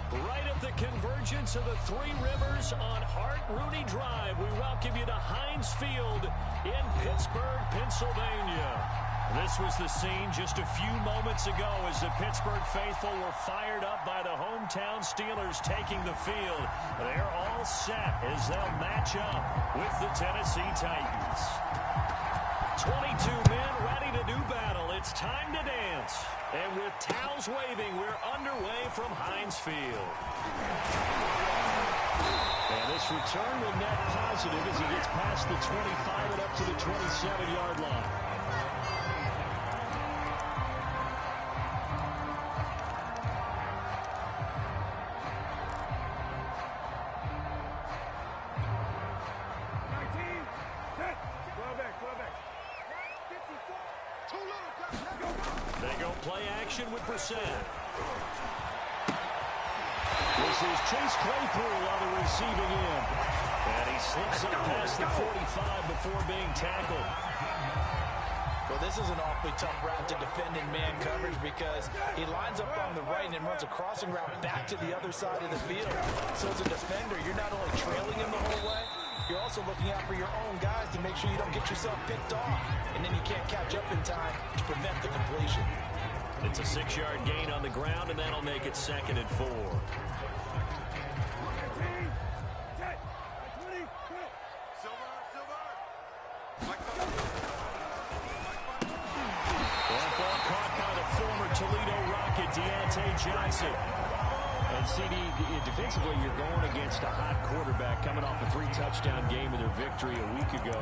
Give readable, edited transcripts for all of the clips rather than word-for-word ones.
Right at the convergence of the Three Rivers on Hart Rooney Drive, we welcome you to Heinz Field in Pittsburgh, Pennsylvania. This was the scene just a few moments ago as the Pittsburgh faithful were fired up by the hometown Steelers taking the field. They're all set as they'll match up with the Tennessee Titans. 22 men ready to do battle. It's time to dance. And with towels waving, we're underway from Heinz Field. And this return will net positive as he gets past the 25 and up to the 27-yard line. With Brissett. This is Chase Claypool on the receiving end. And he slips up past the 45 before being tackled. Well, this is an awfully tough route to defend in man coverage because he lines up on the right and then runs a crossing route back to the other side of the field. So as a defender, you're not only trailing him the whole way, you're also looking out for your own guys to make sure you don't get yourself picked off. And then you can't catch up in time to prevent the completion. It's a 6-yard gain on the ground, and that'll make it 2nd and 4. That ball caught by the former Toledo Rocket, Johnson. And CD, defensively, you're going against a hot quarterback coming off a 3-touchdown game in their victory a week ago.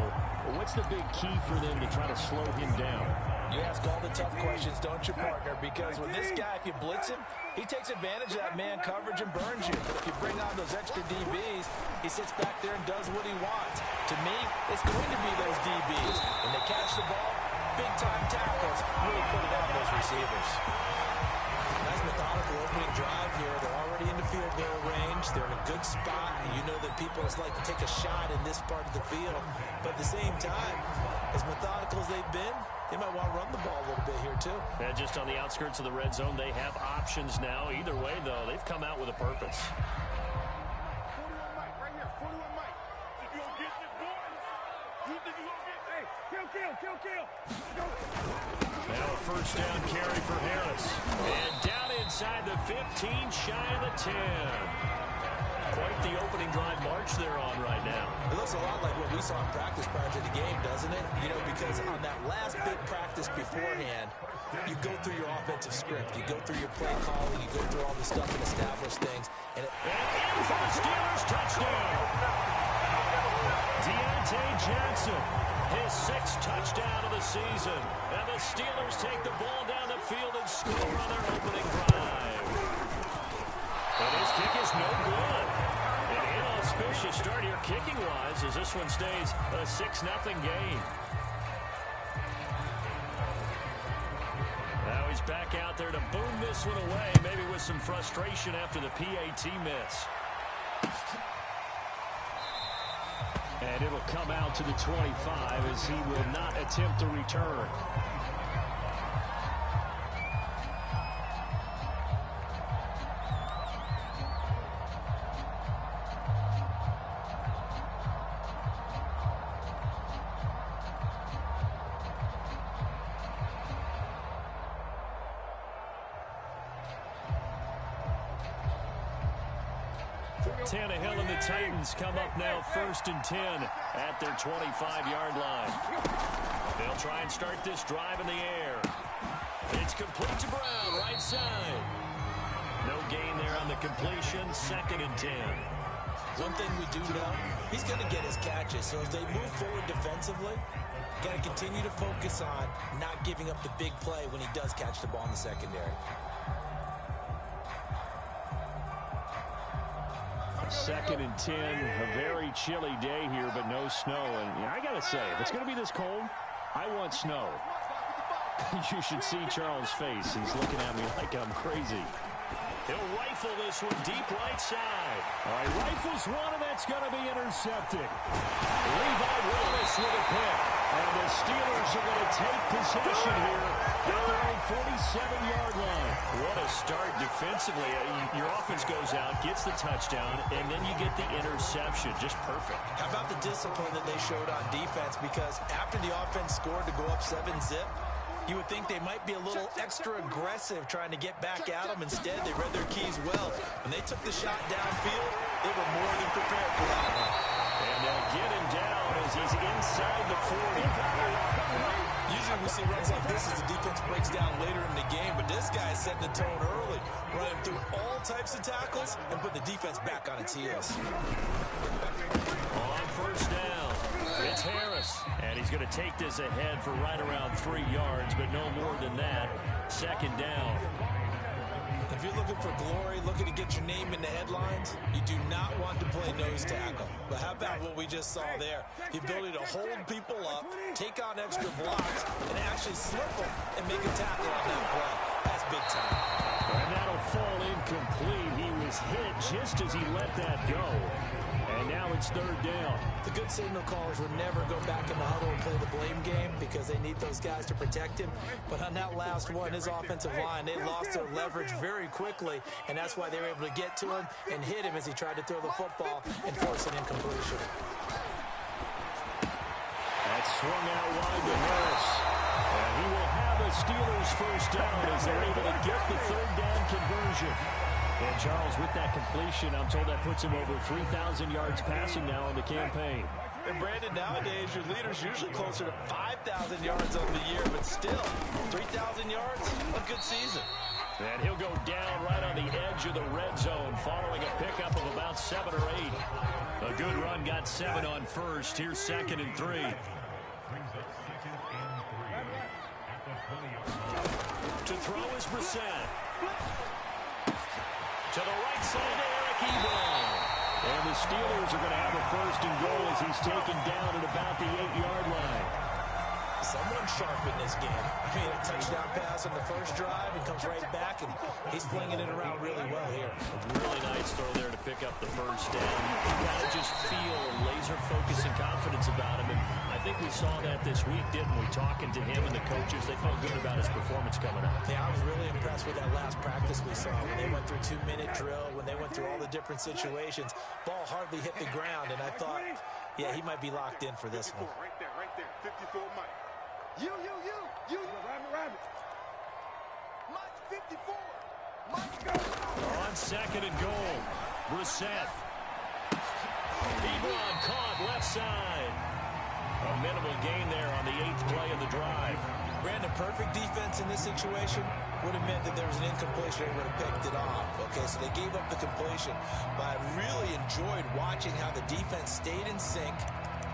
What's the big key for them to try to slow him down? You ask all the tough questions, don't you, partner? Because with this guy, if you blitz him, he takes advantage of that man coverage and burns you. But if you bring on those extra DBs, he sits back there and does what he wants. To me, it's going to be those DBs. When they catch the ball, big-time tackles really put it on those receivers. Nice methodical opening drive here. They're already in the field goal range. They're in a good spot. And you know that people just like to take a shot in this part of the field. But at the same time, as methodical as they've been, they might want to run the ball a little bit here, too. And just on the outskirts of the red zone, they have options now. Either way, though, they've come out with a purpose. 41 Mike, right here, 41 Mike. If you don't get this, boy, you think you gonna get, hey, kill. Now a first down carry for Harris. And down inside the 15, shy of the 10. Quite the opening drive march they're on right now. It looks a lot like what we saw in practice prior to the game, doesn't it? You know, because on that last big practice beforehand, you go through your offensive script. You go through your play calling. You go through all the stuff and establish things. And in for the Steelers, touchdown. Johnson, his 6th touchdown of the season. And the Steelers take the ball down the field and score on their opening drive. And his kick is no good. An inauspicious start here kicking-wise as this one stays a 6-0 game. Now he's back out there to boom this one away, maybe with some frustration after the PAT miss. And it'll come out to the 25 as he will not attempt to return. Tannehill and the Titans come up now 1st and 10 at their 25-yard line. They'll try and start this drive in the air. It's complete to Brown, right side. No gain there on the completion, 2nd and 10. One thing we do know, he's going to get his catches. So as they move forward defensively, got to continue to focus on not giving up the big play when he does catch the ball in the secondary. 2nd and 10, a very chilly day here, but no snow. And I got to say, if it's going to be this cold, I want snow. You should see Charles' face. He's looking at me like I'm crazy. He'll rifle this one deep right side. All right, rifles one, and that's going to be intercepted. Levi Wallace with a pick. And the Steelers are going to take possession here at their own 47-yard line. What a start defensively. Your offense goes out, gets the touchdown, and then you get the interception. Just perfect. How about the discipline that they showed on defense? Because after the offense scored to go up 7-zip, you would think they might be a little extra aggressive trying to get back at them. Instead, they read their keys well. When they took the shot downfield, they were more than prepared for that one. And they'll get him down as he's inside the 40. Usually we see runs like this as the defense breaks down later in the game, but this guy is setting the tone early, running through all types of tackles and putting the defense back on its heels. On first down, it's Harris, and he's going to take this ahead for right around 3 yards, but no more than that. Second down. If you're looking for glory, looking to get your name in the headlines, you do not want to play nose tackle. But how about what we just saw there? The ability to hold people up, take on extra blocks, and actually slip them and make a tackle on that play. That's big time. And that'll fall incomplete. He was hit just as he let that go. And now it's third down. The good signal callers would never go back in the huddle and play the blame game because they need those guys to protect him. But on that last one, his offensive line, they lost their leverage very quickly, and that's why they were able to get to him and hit him as he tried to throw the football and force an incompletion. That swung out wide to Harris. And he will have a Steelers first down as they're able to get the third down conversion. And Charles, with that completion, I'm told that puts him over 3,000 yards passing now in the campaign. And Brandon, nowadays, your leader's usually closer to 5,000 yards on the year, but still, 3,000 yards, a good season. And he'll go down right on the edge of the red zone following a pickup of about 7 or 8. A good run, got 7 on first. Here's 2nd and 3. To throw is Brissett. To the right side to Eric Ebron. And the Steelers are going to have a 1st and goal as he's taken down at about the 8-yard line. Someone sharp in this game. I mean, a touchdown pass on the first drive and comes right back, and he's flinging it around really well here. A really nice throw there to pick up the first down. You got to just feel laser focus and confidence about him. And I think we saw that this week, didn't we? Talking to him and the coaches, they felt good about his performance coming up. Yeah, I was really impressed with that last practice we saw when they went through 2-minute drill, when they went through all the different situations. Ball hardly hit the ground, and I thought, yeah, he might be locked in for this one. Right there, 54 Mike. You. Rabbit. Mike 54. Mike go. On 2nd and goal, Brissett. Ebron caught left side. A minimal gain there on the 8th play of the drive. Brandon, perfect defense in this situation would have meant that there was an incompletion. They would have picked it off. Okay, so they gave up the completion. But I really enjoyed watching how the defense stayed in sync,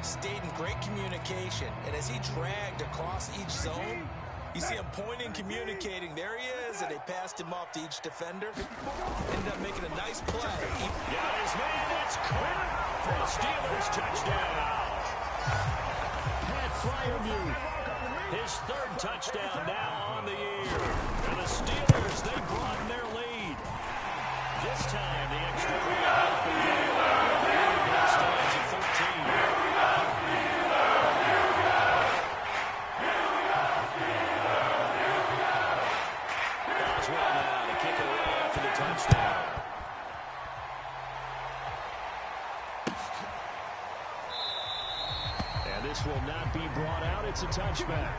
stayed in great communication, and as he dragged across each zone, you see him pointing, communicating. There he is, and they passed him off to each defender. Ended up making a nice play. Got his man, it's caught for a Steelers touchdown. Pat Fryermuth, his 3rd touchdown now on the year. And the Steelers, they broaden their lead. This time, the extra point helped the game. It stands at 13. Touchdown. And this will not be brought out. It's a touchback.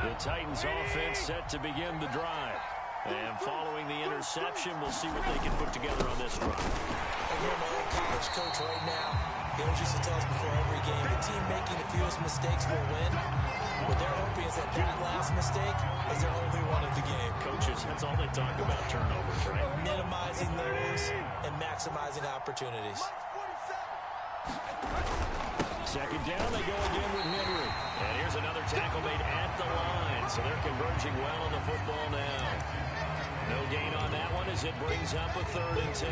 The Titans offense set to begin the drive. And following the interception, we'll see what they can put together on this drive. I'm my old college coach right now. He always used to tell us before every game, the team making the fewest mistakes will win. What they're hoping is that last mistake is their only one of the game. Coaches, that's all they talk about, turnovers, right? Minimizing those and maximizing opportunities. 2nd down, they go again with Henry. And here's another tackle made at the line. So they're converging well on the football now. No gain on that one as it brings up a 3rd and 10.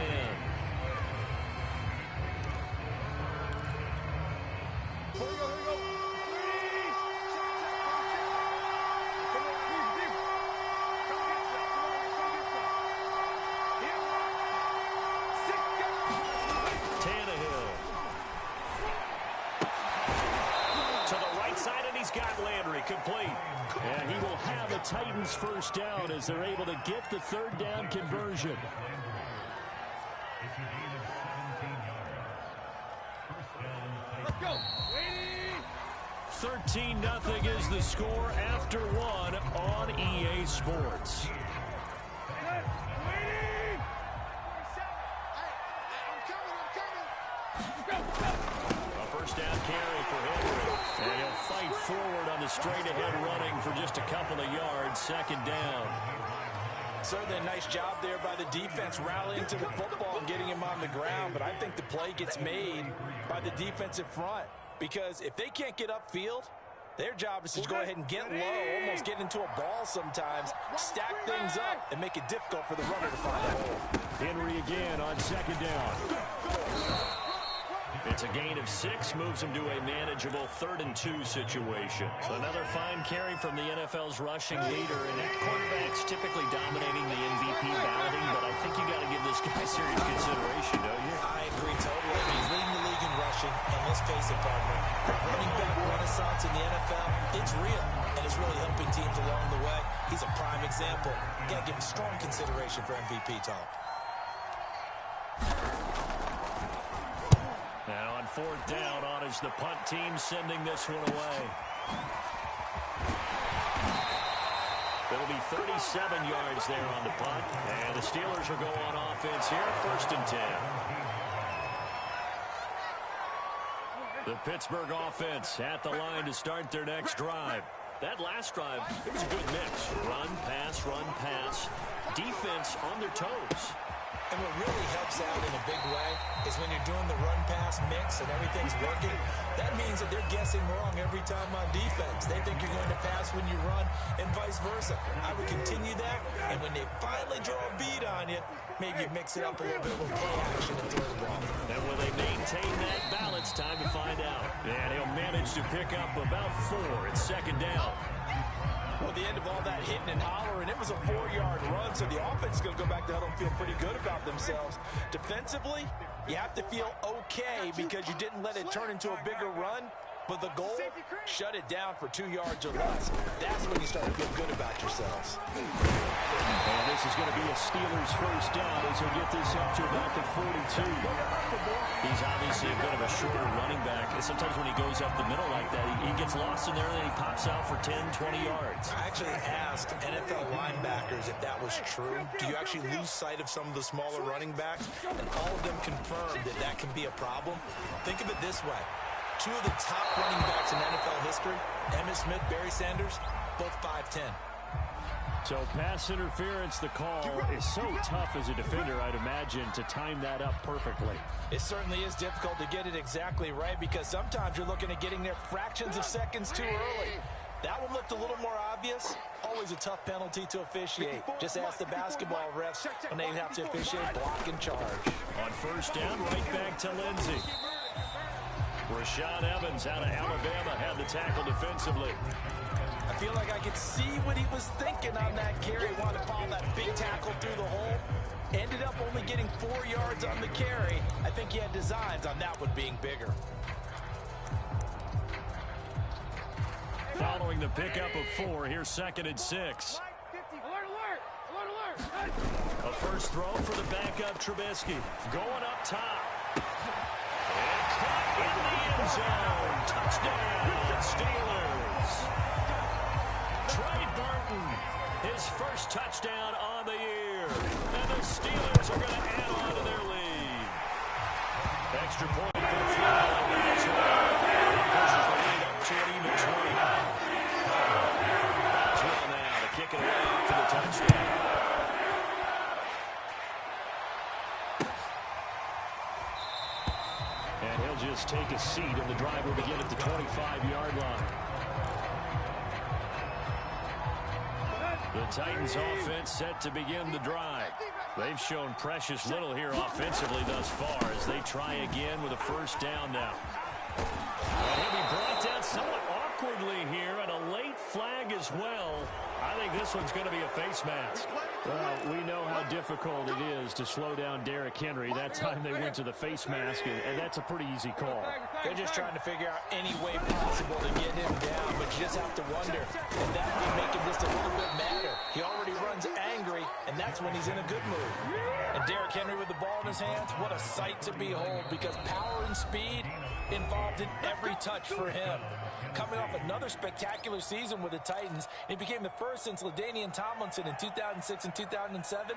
Titans first down as they're able to get the third down conversion. 13-0 is the score after one on EA Sports. A first down carry for Henry. And he'll fight forward on the straight-ahead running for just a couple of yards. Second down. Certainly a nice job there by the defense rallying to the football and getting him on the ground. But I think the play gets made by the defensive front. Because if they can't get upfield, their job is to go ahead and get low, almost get into a ball sometimes, stack things up, and make it difficult for the runner to find a hole. Henry again on second down. It's a gain of 6, moves him to a manageable 3rd-and-2 situation. So another fine carry from the NFL's rushing leader, and quarterbacks typically dominating the MVP balloting, but I think you got to give this guy serious consideration, don't you? I agree totally. He's leading the league in rushing, and let's face it, partner, the running back renaissance in the NFL, it's real, and it's really helping teams along the way. He's a prime example. You got to give him strong consideration for MVP talk. Now on 4th down, on is the punt team sending this one away. It'll be 37 yards there on the punt. And the Steelers will go on offense here, 1st and 10. The Pittsburgh offense at the line to start their next drive. That last drive, it was a good mix. Run, pass. Defense on their toes. And what really helps out in a big way is when you're doing the run-pass mix and everything's working, that means that they're guessing wrong every time on defense. They think you're going to pass when you run and vice versa. I would continue that, and when they finally draw a beat on you, maybe you mix it up a little bit with play action and throw the ball. And will they maintain that balance? Time to find out. And he'll manage to pick up about 4. It's 2nd down. Well, the end of all that hitting and hollering, it was a 4-yard run, so the offense is going to go back to huddle and feel pretty good about themselves. Defensively, you have to feel okay because you didn't let it turn into a bigger run, but the goal, shut it down for 2 yards or less. That's when you start to feel good about yourselves. And this is going to be a Steelers first down as he'll get this up to about the 42. He's obviously a bit of a shorter running back. Sometimes when he goes up the middle like that, he gets lost in there and then he pops out for 10, 20 yards. I actually asked NFL linebackers if that was true. Do you actually lose sight of some of the smaller running backs? And all of them confirmed that that can be a problem. Think of it this way. 2 of the top running backs in NFL history, Emmitt Smith, Barry Sanders, both 5'10". So pass interference, the call is so tough as a defender, I'd imagine, to time that up perfectly. It certainly is difficult to get it exactly right because sometimes you're looking at getting there fractions of seconds too early. That one looked a little more obvious. Always a tough penalty to officiate. Just ask the basketball refs when they have to officiate block and charge. On first down, right back to Lindsey. Rashaan Evans out of Alabama had the tackle defensively. I feel like I could see what he was thinking on that carry. He wanted to follow that big tackle through the hole. Ended up only getting 4 yards on the carry. I think he had designs on that one being bigger. Following the pickup of 4, here's 2nd and 6. A first throw for the backup Trubisky. Going up top. And caught in the end zone. Touchdown, Steelers. Trey Burton, his first touchdown on the year. And the Steelers are going to add on to their lead. Extra point for the Flyers. Pushes the lead up to an even 20. Drill now to kick it away for the touchdown. And he'll just take a seat, and the drive will begin at the 25-yard line. The Titans offense set to begin the drive. They've shown precious little here offensively thus far as they try again with a first down now. And he'll be brought down somewhat awkwardly here, and a late flag as well. I think think this one's going to be a face mask. Well, we know how difficult it is to slow down Derrick Henry. That time they went to the face mask, and that's a pretty easy call. They're just trying to figure out any way possible to get him down, but you just have to wonder if that would be making just a little bit matter. He already runs angry, and that's when he's in a good mood. And Derrick Henry with the ball in his hands, what a sight to behold, because power and speed involved in every touch for him. Coming off another spectacular season with the Titans, he became the first since LaDainian Tomlinson in 2006 and 2007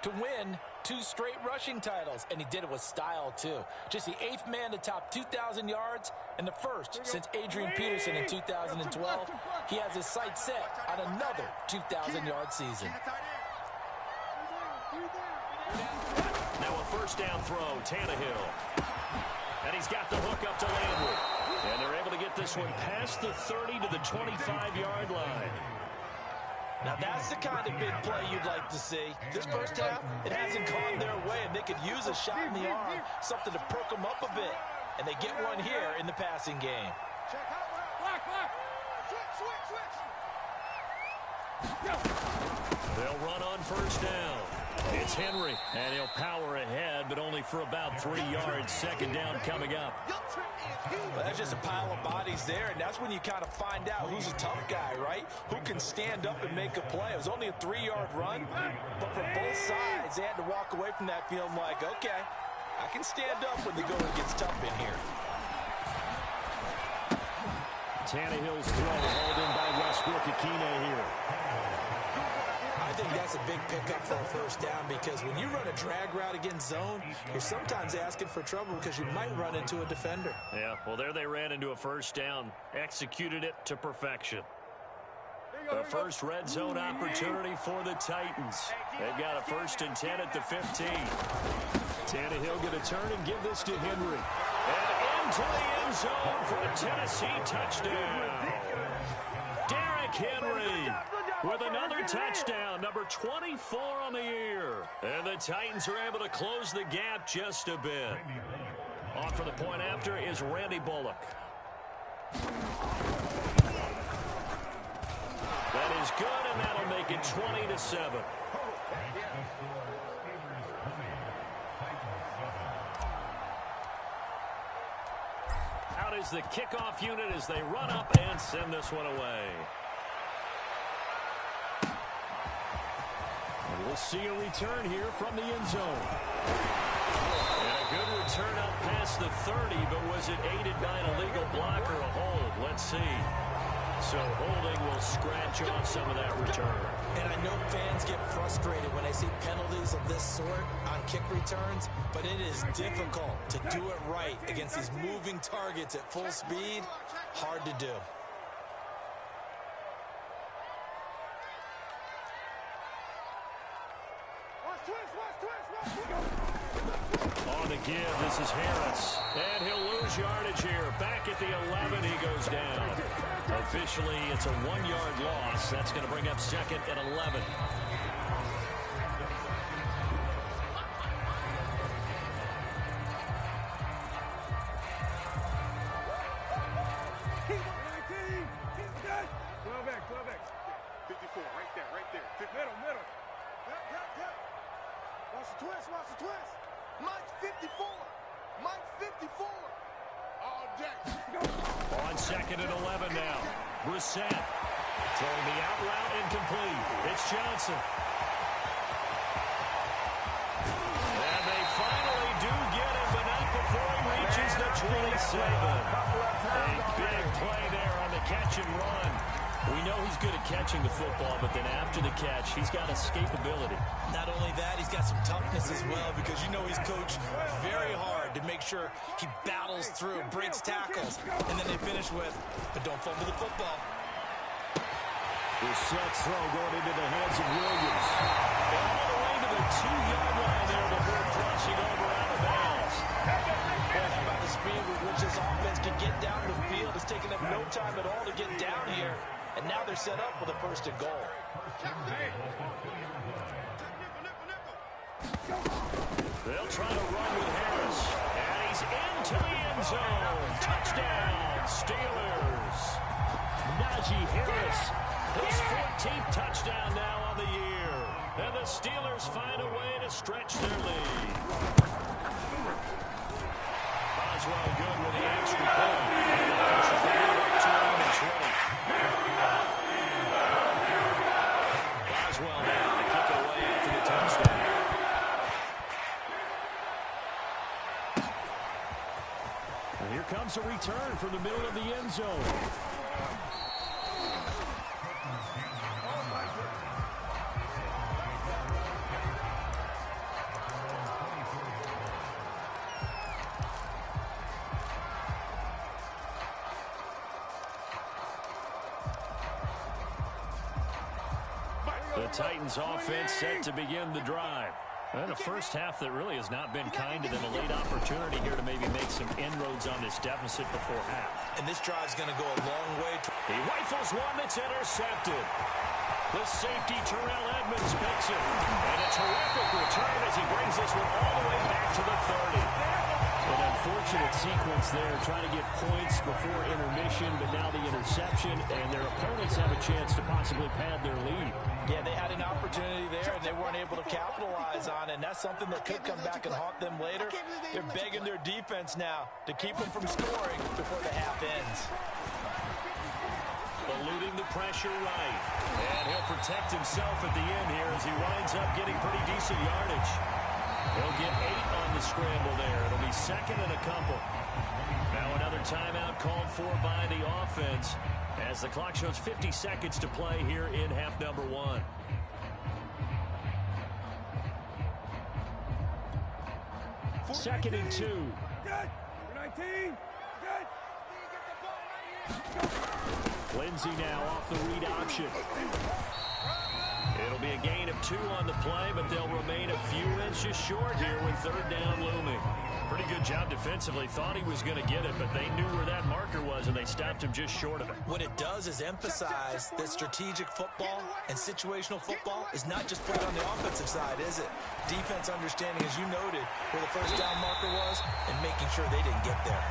to win 2 straight rushing titles, and he did it with style too. Just the 8th man to top 2,000 yards and the first since Adrian Peterson in 2012. He has his sights set on another 2,000-yard season. Now a first down throw, Tannehill. And he's got the hook up to Landry. And they're able to get this one past the 30 to the 25-yard line. Now that's the kind of big play you'd like to see. This first half, it hasn't gone their way, and they could use a shot in the arm, something to perk them up a bit. And they get one here in the passing game. They'll run on first down. It's Henry, and he'll power ahead, but only for about 3 yards. Second down coming up. Well, that's just a pile of bodies there, and that's when you kind of find out who's a tough guy, right? Who can stand up and make a play. It was only a 3-yard run, but for both sides, they had to walk away from that feeling like, okay, I can stand up when the going gets tough in here. Tannehill's throw hauled in by Westbrook-Ikhine here. I think that's a big pickup for a first down, because when you run a drag route against zone, you're sometimes asking for trouble because you might run into a defender. Yeah, well, there they ran into a first down, executed it to perfection. The first red zone opportunity for the Titans. They've got a 1st and 10 at the 15. Tannehill going to turn and give this to Henry. And into the end zone for a Tennessee touchdown. Derrick Henry with another touchdown, number 24 on the year. And the Titans are able to close the gap just a bit. On for the point after is Randy Bullock. That is good, and that'll make it 20-7. Out is the kickoff unit as they run up and send this one away. And we'll see a return here from the end zone. And a good return up past the 30, but was it aided by an illegal block or a hold? Let's see. So holding will scratch off some of that return. And I know fans get frustrated when they see penalties of this sort on kick returns, but it is difficult to do it right against these moving targets at full speed. Hard to do. On the give, this is Harris. And he'll lose yardage here. Back at the 11, he goes down. Officially, it's a 1-yard loss. That's going to bring up 2nd and 11. Watch the twist. Mike 54. Mike 54. All day. On 2nd and 11 now. Brissett throwing the out route incomplete. It's Johnson. And they finally do get him, but not before he reaches the 27. A big play there on the catch and run. We know he's good at catching the football, but then after the catch, he's got escapability. Not only that, he's got some toughness as well, because you know he's coached very hard to make sure he battles through, breaks tackles, and then they finish with, but don't fumble the football. Brissett's throw going into the hands of Williams. And all the way to the 2-yard line there before crossing over out of bounds. Boy, how about the speed with which this offense can get down the field? It's taken them no time at all to get down here. And now they're set up with a 1st and goal. They'll try to run with Harris. And he's into the end zone. Touchdown, Steelers. Najee Harris His 14th touchdown now on the year. And the Steelers find a way to stretch their lead. Boswell good with the extra point. Pushes the lead up to him and 20. Boswell now to kick it away after the touchdown. And here comes a return from the middle of the end zone. The Titans offense set to begin the drive. And a first half that really has not been kind to them. A late opportunity here to maybe make some inroads on this deficit before half. And this drive's going to go a long way. He rifles one that's intercepted. The safety, Terrell Edmonds, picks it. And a terrific return as he brings this one all the way back to the 30. An unfortunate sequence there, trying to get points before intermission, but now the interception, and their opponents have a chance to possibly pad their lead. Yeah, they had an opportunity there, and they weren't able to capitalize on it, and that's something that could come back and haunt them later. They're begging their defense now to keep them from scoring before the half ends. Eluding the pressure right. And he'll protect himself at the end here as he winds up getting pretty decent yardage. He'll get 8 on the scramble there. It'll be second and a couple. Now another timeout called for by the offense as the clock shows 50 seconds to play here in half number 1. Second and 2. Good. 19. Good. Lindsey now off the read option. It'll be a gain of 2 on the play, but they'll remain a few inches short here with third down looming. Pretty good job defensively. Thought he was going to get it, but they knew where that marker was, and they stopped him just short of it. What it does is emphasize that strategic football and situational football is not just played on the offensive side, is it? Defense understanding, as you noted, where the first down marker was and making sure they didn't get there.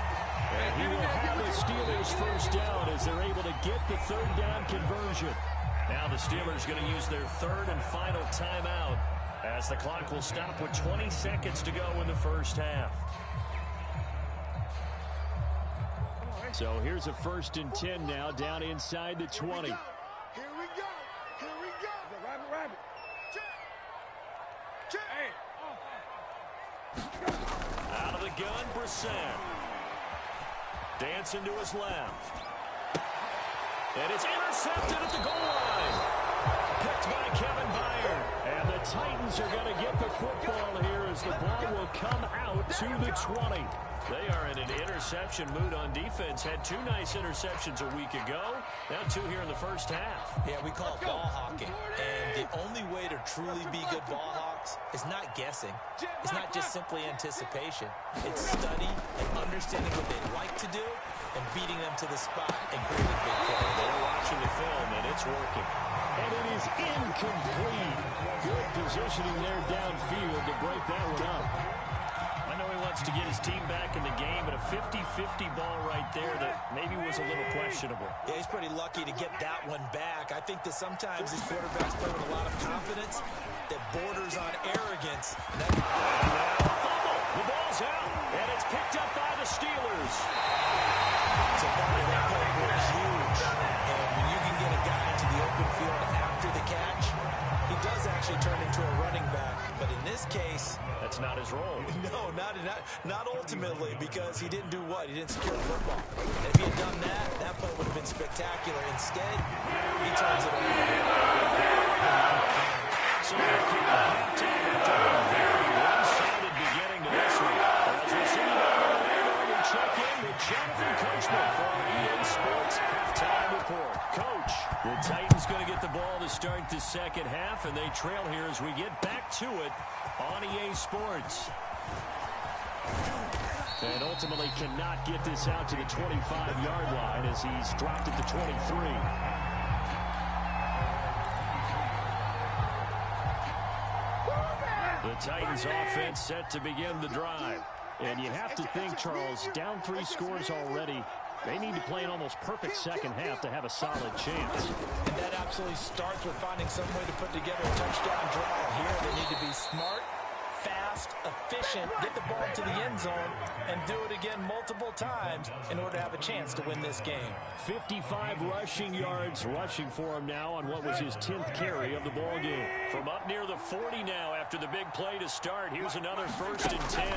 And he will have the Steelers first down as they're able to get the third down conversion. Now the Steelers going to use their third and final timeout as the clock will stop with 20 seconds to go in the first half. So here's a 1st and 10 now down inside the 20. Here we go. Here we go. Rabbit. Check. Hey. Out of the gun, Brissett. Dancing to his left. And it's intercepted at the goal line. Picked by Kevin Byard. And the Titans are going to get the football here as the ball will come out to the 20. They are in an interception mood on defense. Had 2 nice interceptions a week ago. Now 2 here in the first half. Yeah, we call it ball hawking. And the only way to truly be good ball hawks is not guessing. It's not just simply anticipation. It's study and understanding what they like to do and beating them to the spot and creating big plays. They're watching the film, and it's working. And it is incomplete. Good positioning there downfield to break that one up. I know he wants to get his team back in the game, but a 50-50 ball right there that maybe was a little questionable. Yeah, he's pretty lucky to get that one back. I think that sometimes these quarterbacks play with a lot of confidence that borders on arrogance. And that The ball's out, and it's picked up by the Steelers. So part of that play was huge. And when you can get a guy into the open field after the catch, he does actually turn into a running back. But in this case, that's not his role. No, not ultimately, because he didn't do what? He didn't secure the football. And if he had done that, that play would have been spectacular. Instead, he turns it over. So halftime after a very one-sided beginning to this one. As we see we check in with Jonathan Coachman for our EA Sports halftime report. Coach, the Titans going to get the ball to start the second half, and they trail here as we get back to it on EA Sports. And ultimately cannot get this out to the 25-yard line as he's dropped at the 23. The Titans offense set to begin the drive. And you have to think, Charles, down 3 scores already. They need to play an almost perfect second half to have a solid chance. And that absolutely starts with finding some way to put together a touchdown drive. Here they need to be smart, fast, efficient, get the ball to the end zone, and do it again multiple times in order to have a chance to win this game. 55 rushing yards rushing for him now on what was his 10th carry of the ball game. From up near the 40 now after the big play to start. Here's another 1st and 10.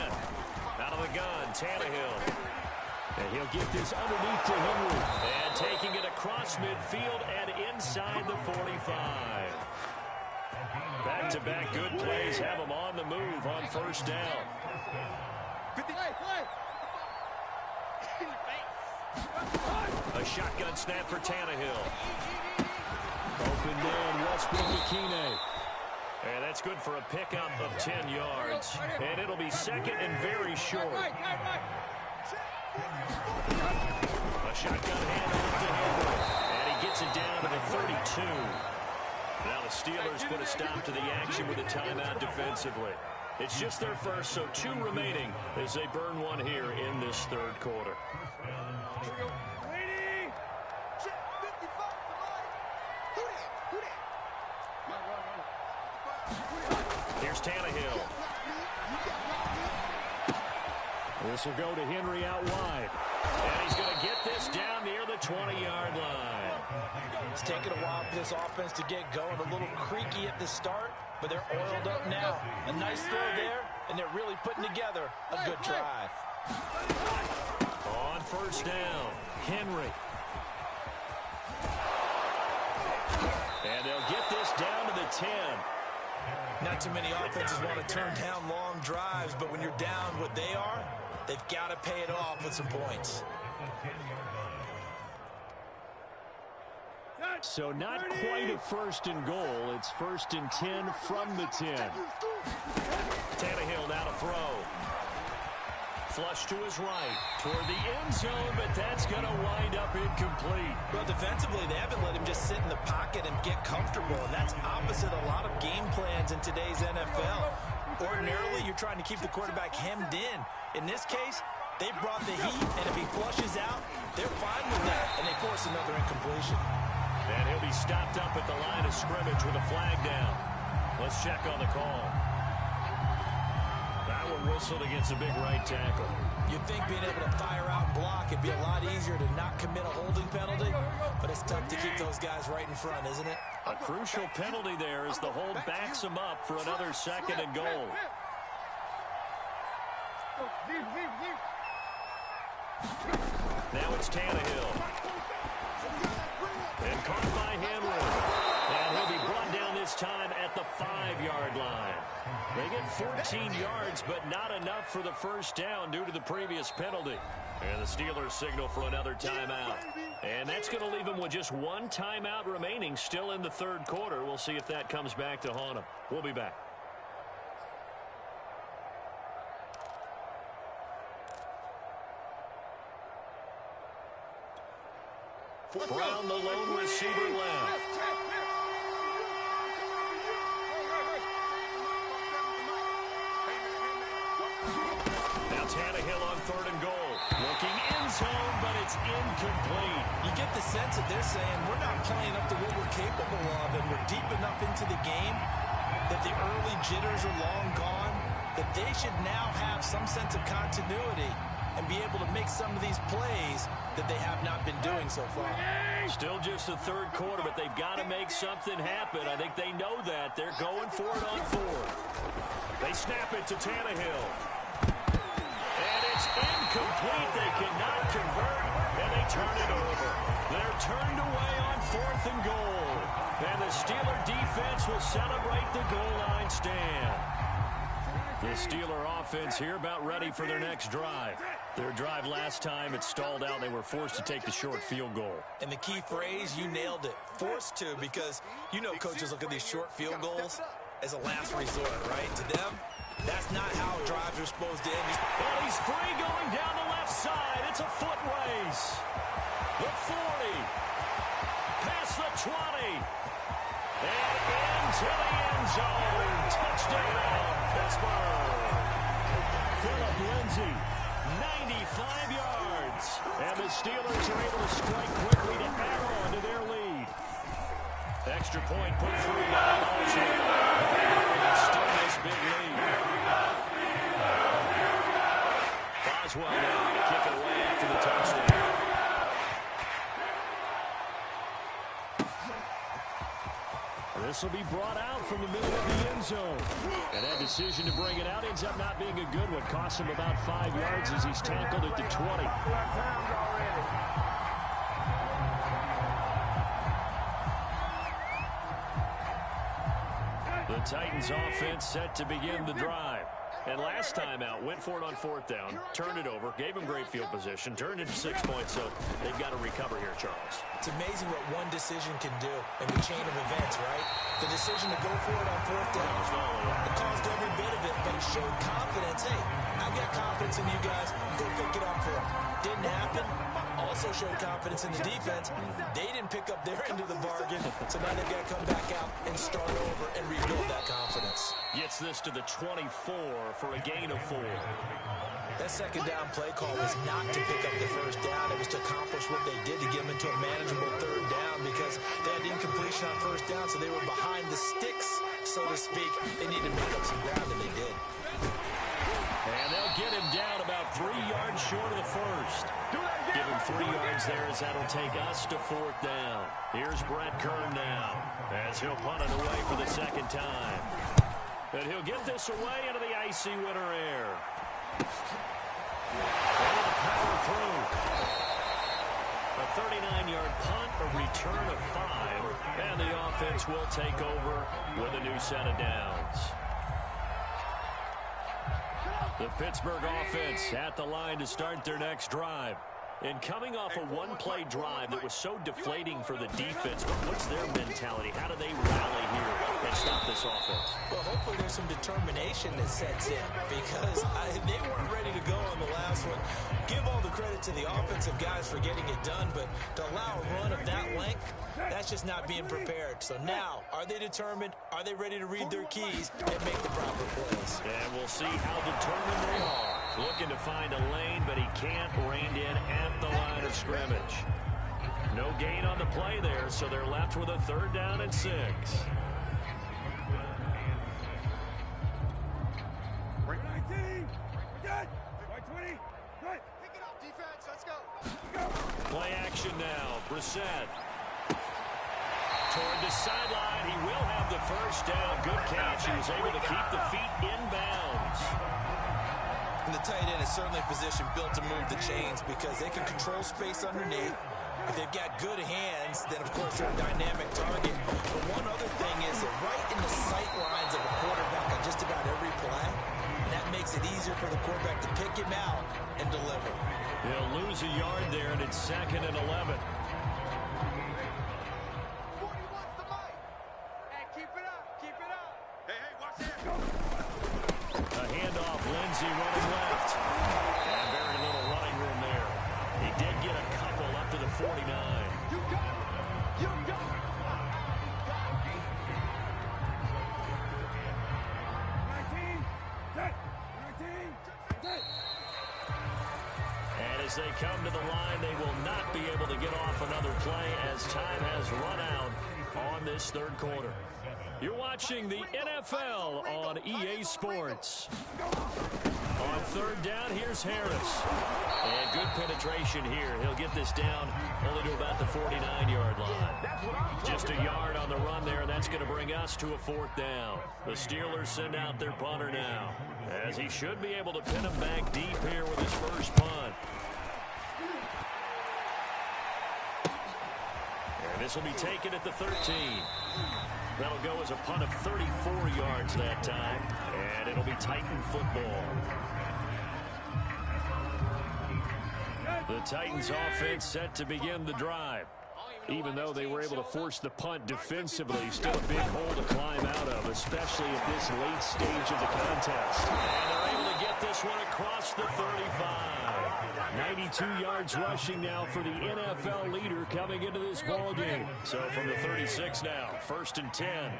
Out of the gun, Tannehill. And he'll get this underneath to Henry. And taking it across midfield and inside the 45. Back-to-back good plays have him on the move on 1st down. A shotgun snap for Tannehill. Open man, Westbrook-Akine. And that's good for a pickup of 10 yards. And it'll be 2nd and very short. A shotgun handoff to Henry. And he gets it down to the 32. Now the Steelers put a stop to the action with a timeout defensively. It's just their first, so 2 remaining as they burn one here in this 3rd quarter. Here's Tannehill. This will go to Henry out wide. And he's going to get this down near the 20-yard line. It's taken a while for this offense to get going. A little creaky at the start, but they're oiled up now. A nice throw there, and they're really putting together a good drive. On 1st down, Henry. And they'll get this down to the 10. Not too many offenses want to turn down long drives, but when you're down what they are, they've got to pay it off with some points. So not quite a 1st and goal. It's 1st and 10 from the 10. Tannehill now to throw. Flush to his right toward the end zone, but that's going to wind up incomplete. Well, defensively, they haven't let him just sit in the pocket and get comfortable, and that's opposite a lot of game plans in today's NFL. Ordinarily, you're trying to keep the quarterback hemmed in. In this case, they brought the heat, and if he flushes out, they're fine with that, and they force another incompletion. And he'll be stopped up at the line of scrimmage with a flag down. Let's check on the call. That one whistled against a big right tackle. You'd think being able to fire out and block, it'd be a lot easier to not commit a holding penalty, but it's tough to keep those guys right in front, isn't it? A crucial penalty there as the hold backs him up for another 2nd and goal. Now it's Tannehill. And caught by Henry. And he'll be brought down this time at the 5-yard line. They get 14 yards, but not enough for the 1st down due to the previous penalty. And the Steelers signal for another timeout. And that's going to leave them with just 1 timeout remaining still in the 3rd quarter. We'll see if that comes back to haunt them. We'll be back. Brown, the lone receiver left. Now Tannehill on 3rd and goal. Looking end zone, but it's incomplete. You get the sense that they're saying we're not playing up to what we're capable of, and we're deep enough into the game that the early jitters are long gone, that they should now have some sense of continuity and be able to make some of these plays that they have not been doing so far. Still just the 3rd quarter, but they've got to make something happen. I think they know that. They're going for it on 4th. They snap it to Tannehill. And it's incomplete. They cannot convert, and they turn it over. They're turned away on 4th and goal. And the Steeler defense will celebrate the goal line stand. The Steeler offense here about ready for their next drive. Their drive last time, it stalled out. They were forced to take the short field goal. And the key phrase, you nailed it. Forced to, because you know coaches look at these short field goals as a last resort, right? To them, that's not how drives are supposed to end. Well, he's free going down the left side. It's a foot race. The 40. Past the 20. And into the end zone. Touchdown, Pittsburgh. Phillip Lindsay, 95 yards. And the Steelers are able to strike quickly to add on to their lead. Extra point put through by Boswell. Still this big lead. Boswell now to kick it away after the touchdown. This will be brought out from the middle of the end zone. And that decision to bring it out ends up not being a good one. Costs him about 5 yards as he's tackled at the 20. The Titans offense set to begin the drive. And last time out, went for it on 4th down, turned it over, gave him great field position, turned it to 6 points, so they've got to recover here, Charles. It's amazing what one decision can do in the chain of events, right? The decision to go for it on 4th down, it caused every bit of it, but it showed confidence. Hey, I've got confidence in you guys. Go pick it up for them. Didn't happen. Also showed confidence in the defense. They didn't pick up their end of the bargain, so now they've got to come back out and start over and rebuild that confidence. Gets this to the 24 for a gain of 4. That second down play call was not to pick up the first down. It was to accomplish what they did to get them into a manageable 3rd down because they had incompletion on 1st down, so they were behind the sticks, so to speak. They needed to make up some ground, and they did. And they'll get him down about 3 yards short of the first. Give him 3 yards there as that'll take us to 4th down. Here's Brett Kern now as he'll punt it away for the second time. And he'll get this away into the icy winter air. And he'll power through. A 39-yard punt, a return of 5, and the offense will take over with a new set of downs. The Pittsburgh offense at the line to start their next drive. And coming off a one-play drive that was so deflating for the defense, but what's their mentality? How do they rally here and stop this offense? Well, hopefully there's some determination that sets in because they weren't ready to go on the last one. Give all the credit to the offensive guys for getting it done, but to allow a run of that length, that's just not being prepared. So now, are they determined? Are they ready to read their keys and make the proper plays? And we'll see how determined they are. Looking to find a lane, but he can't. Reined in at the line of scrimmage. No gain on the play there, so they're left with a 3rd down and 6. Break 19. Good. Right 20. Good. Pick it up, defense. Let's go. Play action now. Brissett. Toward the sideline. He will have the first down. Good catch. He was able to keep the feet in bounds. And the tight end is certainly a position built to move the chains because they can control space underneath. If they've got good hands, then, of course, they're a dynamic target. But one other thing is they're right in the sight lines of a quarterback on just about every play. And that makes it easier for the quarterback to pick him out and deliver. He'll lose a yard there, and it's 2nd and 11. 41's the mic. Hey, keep it up. Keep it up. Hey, watch that. Go. A handoff, Lindsey running left. And very little running room there. He did get a couple up to the 49. You got it. You got it. 19. Good. 19. Good. And as they come to the line, they will not be able to get off another play as time has run out on this 3rd quarter. You're watching the NFL on EA Sports. On 3rd down, here's Harris. And good penetration here. He'll get this down only to about the 49-yard line. Just a yard on the run there, and that's going to bring us to a 4th down. The Steelers send out their punter now, as he should be able to pin him back deep here with his first punt. And this will be taken at the 13. That'll go as a punt of 34 yards that time, and it'll be Titan football. The Titans offense set to begin the drive. Even though they were able to force the punt defensively, still a big hole to climb out of, especially at this late stage of the contest. And they're able to get this one across the 35. 92 yards rushing now for the NFL leader coming into this ball game. So from the 36 now, 1st and 10.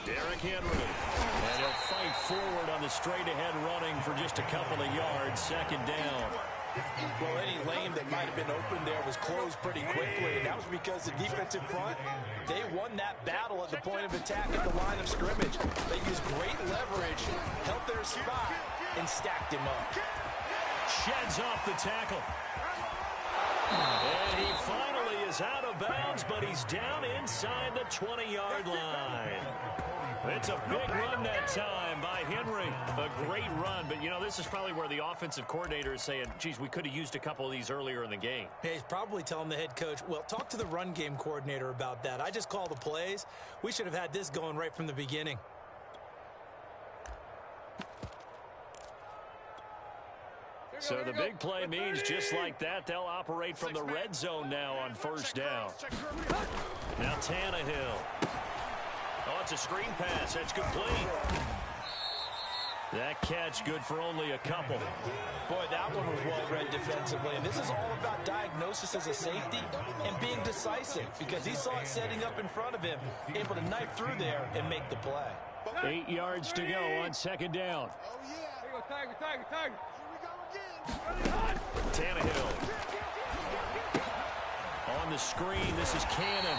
Derrick Henry. And he'll fight forward on the the straight-ahead running for just a couple of yards, second down. Well, any lane that might have been open there was closed pretty quickly, and that was because the defensive front, they won that battle at the point of attack at the line of scrimmage. They used great leverage, held their spot, and stacked him up. Sheds off the tackle. And he finally is out of bounds, but he's down inside the 20-yard line. It's a big run that time by Henry. A great run, but, you know, this is probably where the offensive coordinator is saying, geez, we could have used a couple of these earlier in the game. Yeah, he's probably telling the head coach, well, talk to the run game coordinator about that. I just call the plays. We should have had this going right from the beginning. So the big play means just like that, they'll operate from the red zone now on first down. Now Tannehill. Oh, it's a screen pass. That's complete. That catch good for only a couple. Boy, that one was well read defensively. And this is all about diagnosis as a safety and being decisive, because he saw it setting up in front of him, able to knife through there and make the play. 8 yards to go on second down. Oh, yeah. Here we go, Tiger. Here we go again. Tannehill. On the screen, this is Cannon.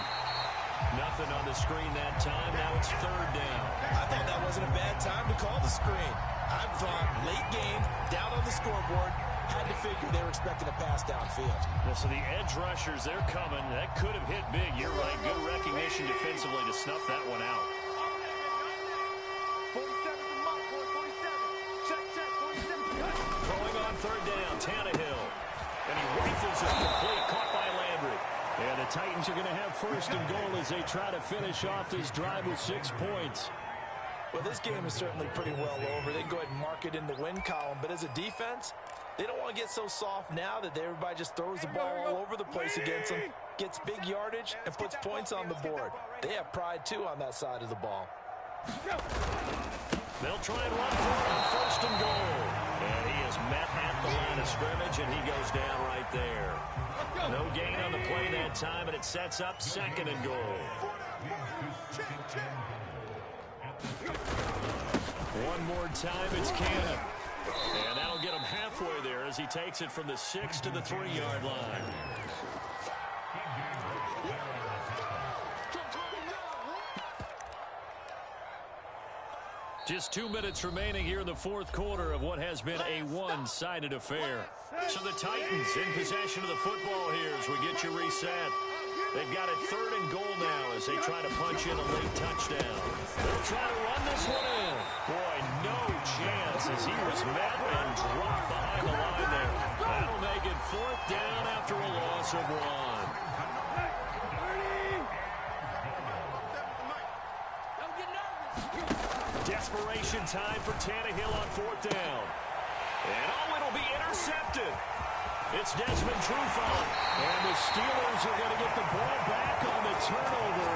Nothing on the screen that time. Now it's third down. I thought that wasn't a bad time to call the screen. I thought late game, down on the scoreboard, had to figure they were expecting a pass downfield. Well, so the edge rushers, they're coming. That could have hit big. You're right. Good recognition defensively to snuff that one out. 47 to Mike, 47. Check, 47. Throwing on third down, Tannehill. And he rifles it complete, caught by Landry. And the Titans are going to have first and goal as they try to finish off this drive with 6 points. Well, this game is certainly pretty well over. They can go ahead and mark it in the win column. But as a defense, they don't want to get so soft now that everybody just throws the ball all over the place against them, gets big yardage, and puts points on the board. They have pride, too, on that side of the ball. They'll try and run for it on first and goal. And he is met at the line of scrimmage, and he goes down right there. No gain on the play that time, and it sets up second and goal. One more time, it's Cannon. And that'll get him halfway there as he takes it from the 6 to the 3-yard line. Just 2 minutes remaining here in the fourth quarter of what has been a one-sided affair. So the Titans in possession of the football here as we get you reset. They've got it third and goal now as they try to punch in a late touchdown. They'll try to run this one in. Boy, no chance as he was met and dropped behind the line there. That'll make it fourth down after a loss of 1. Desperation time for Tannehill on fourth down. And oh, it'll be intercepted. It's Desmond Trufant. And the Steelers are going to get the ball back on the turnover.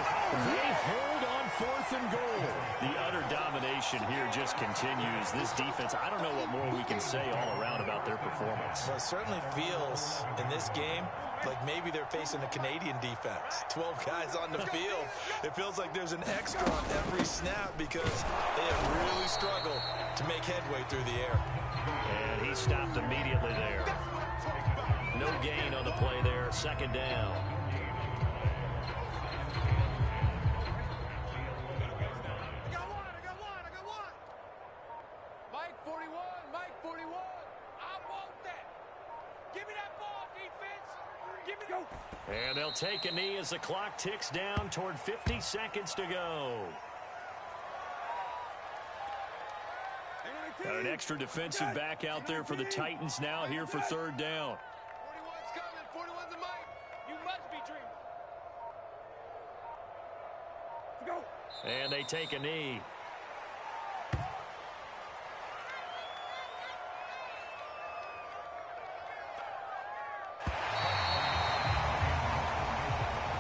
They hold on fourth and goal. The utter domination here just continues. This defense, I don't know what more we can say all around about their performance. Well, it certainly feels in this game like maybe they're facing a Canadian defense. 12 guys on the field. It feels like there's an extra on every snap because they have really struggled to make headway through the air. And he stopped immediately there. No gain on the play there. Second down. I got one. Mike 41, Mike 41. I want that. Give me that ball, defense. Give me go. And they'll take a knee as the clock ticks down toward 50 seconds to go. Got an extra defensive back out there for the Titans now here for third down. 41's coming. 41's a Mike. You must be dreaming. Go. And they take a knee.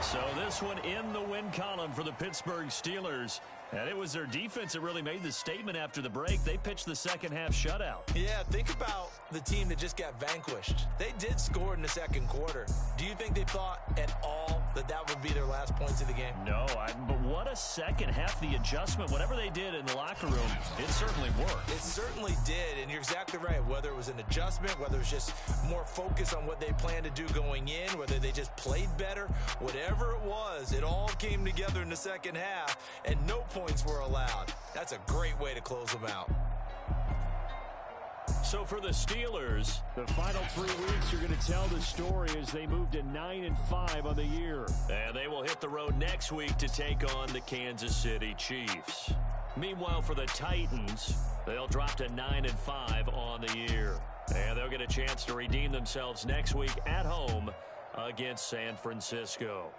So this one in the win column for the Pittsburgh Steelers. And it was their defense that really made the statement after the break. They pitched the second half shutout. Yeah, think about the team that just got vanquished. They did score in the second quarter. Do you think they thought at all that that would be their last points of the game? No, but what a second half. The adjustment, whatever they did in the locker room, it certainly worked. It certainly did, and you're exactly right. Whether it was an adjustment, whether it was just more focus on what they planned to do going in, whether they just played better, whatever it was, it all came together in the second half, and no points were allowed. That's a great way to close them out. So for the Steelers, the final 3 weeks are going to tell the story as they move to 9-5 on the year. And they will hit the road next week to take on the Kansas City Chiefs. Meanwhile, for the Titans, they'll drop to 9-5 on the year. And they'll get a chance to redeem themselves next week at home against San Francisco.